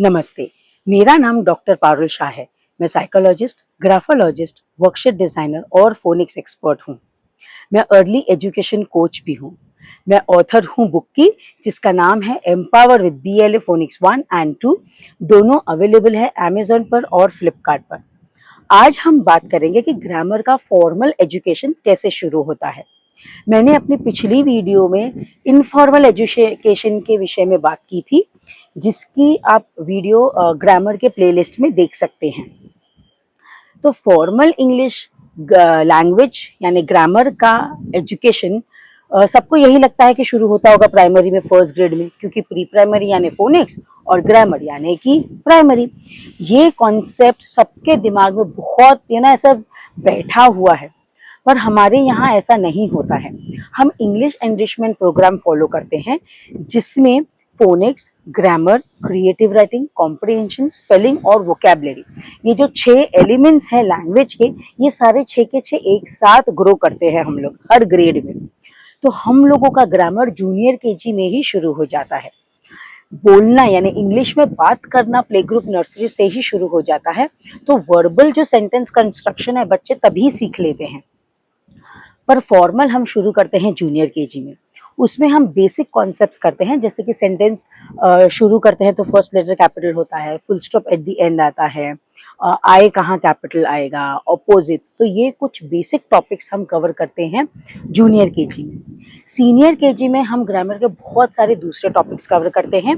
नमस्ते, मेरा नाम डॉक्टर पारुल शाह है। मैं साइकोलॉजिस्ट, ग्राफोलॉजिस्ट, वर्कशीट डिज़ाइनर और फोनिक्स एक्सपर्ट हूँ। मैं अर्ली एजुकेशन कोच भी हूँ। मैं ऑथर हूँ बुक की, जिसका नाम है empower with BLA phoenix 1 and 2। दोनों अवेलेबल है अमेज़न पर और फ्लिपकार्ट पर। आज हम बात करेंगे कि ग्रामर का फॉर्मल एजुकेशन कैसे शुरू होता है। मैंने अपनी पिछली वीडियो में इनफॉर्मल एजुकेशन के विषय में बात की थी, जिसकी आप वीडियो ग्रामर के प्लेलिस्ट में देख सकते हैं। तो फॉर्मल इंग्लिश लैंग्वेज यानी ग्रामर का एजुकेशन सबको यही लगता है कि शुरू होता होगा प्राइमरी में, फर्स्ट ग्रेड में, क्योंकि प्री प्राइमरी यानी फोनिक्स और ग्रामर यानी कि प्राइमरी। ये कॉन्सेप्ट सबके दिमाग में बहुत ऐसा बैठा हुआ है, पर हमारे यहाँ ऐसा नहीं होता है। हम इंग्लिश एनरिचमेंट प्रोग्राम फॉलो करते हैं, जिसमें phoenix, grammar, creative writing, comprehension, spelling और वोकैबुलरी, ये जो 6 एलिमेंट्स हैं लैंग्वेज के, ये सारे 6 के 6 एक साथ ग्रो करते हैं हम लोग हर ग्रेड में। तो हम लोगों का ग्रामर जूनियर KG में ही शुरू हो जाता है। बोलना यानी इंग्लिश में बात करना प्ले ग्रुप नर्सरी से ही शुरू हो जाता है। तो वर्बल जो सेंटेंस कंस्ट्रक्शन है बच्चे तभी सीख लेते हैं। पर फॉर्मल हम शुरू करते हैं जूनियर KG में। उसमें हम बेसिक कॉन्सेप्ट्स करते हैं, जैसे कि सेंटेंस शुरू करते हैं तो फर्स्ट लेटर कैपिटल होता है, full stop at the end आता है, आई कहाँ कैपिटल आएगा, ऑपोजिट्स। तो ये कुछ बेसिक टॉपिक्स हम कवर करते हैं जूनियर KG में। सीनियर KG में हम ग्रामर के बहुत सारे दूसरे टॉपिक्स कवर करते हैं,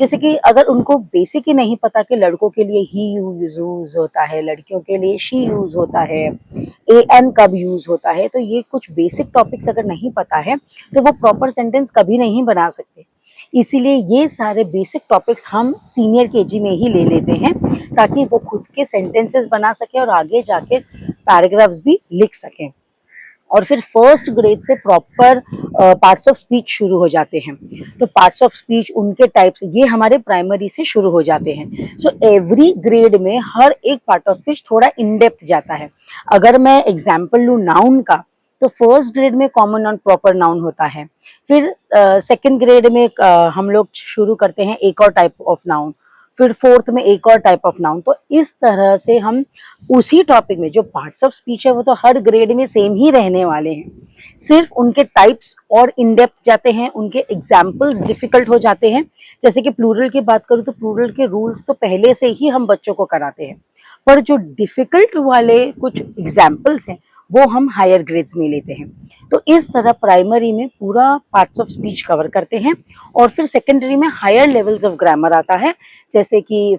जैसे कि अगर उनको बेसिक ही नहीं पता कि लड़कों के लिए ही यूज होता है, लड़कियों के लिए शी यूज होता है, AN कब यूज होता है, तो ये कुछ बेसिक टॉपिक्स अगर नहीं पता है तो वो प्रॉपर सेंटेंस कभी नहीं बना सकते। इसीलिए ये सारे बेसिक टॉपिक्स हम सीनियर KG में ही ले लेते हैं, ताकि वो खुद के सेंटेंसेस बना सके और आगे जाके पैराग्राफ्स भी लिख सकें। और फिर फर्स्ट ग्रेड से प्रॉपर पार्ट्स ऑफ स्पीच शुरू हो जाते हैं। तो पार्ट्स ऑफ स्पीच, उनके टाइप्स, ये हमारे प्राइमरी से शुरू हो जाते हैं। सो एवरी ग्रेड में हर एक पार्ट ऑफ स्पीच थोड़ा इन डेप्थ जाता है। अगर मैं एग्जाम्पल लूँ नाउन का, तो फर्स्ट ग्रेड में कॉमन नाउन, प्रॉपर नाउन होता है। फिर सेकंड ग्रेड में हम लोग शुरू करते हैं एक और टाइप ऑफ नाउन, फिर फोर्थ में एक और टाइप ऑफ नाउन। तो इस तरह से हम उसी टॉपिक में जो पार्ट्स ऑफ स्पीच है वो तो हर ग्रेड में सेम ही रहने वाले हैं, सिर्फ उनके टाइप्स और इन डेप्थ जाते हैं, उनके एग्जाम्पल्स डिफिकल्ट हो जाते हैं। जैसे कि प्लूरल की बात करूँ तो प्लूरल के रूल्स तो पहले से ही हम बच्चों को कराते हैं, पर जो डिफिकल्ट वाले कुछ एग्जाम्पल्स हैं वो हम हायर ग्रेड्स में लेते हैं। तो इस तरह प्राइमरी में पूरा पार्ट्स ऑफ स्पीच कवर करते हैं, और फिर सेकेंडरी में हायर लेवल्स ऑफ ग्रामर आता है, जैसे कि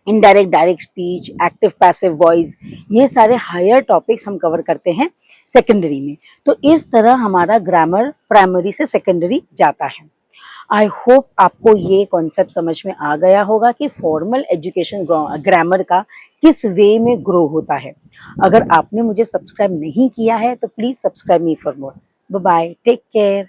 indirect, direct speech, active passive voice, ये सारे हायर टॉपिक्स हम कवर करते हैं सेकेंडरी में। तो इस तरह हमारा ग्रामर प्राइमरी से सेकेंडरी जाता है। आई होप आपको ये कॉन्सेप्ट समझ में आ गया होगा कि फॉर्मल एजुकेशन ग्रामर का किस वे में ग्रो होता है। अगर आपने मुझे सब्सक्राइब नहीं किया है तो please subscribe me for more. Bye bye, take care.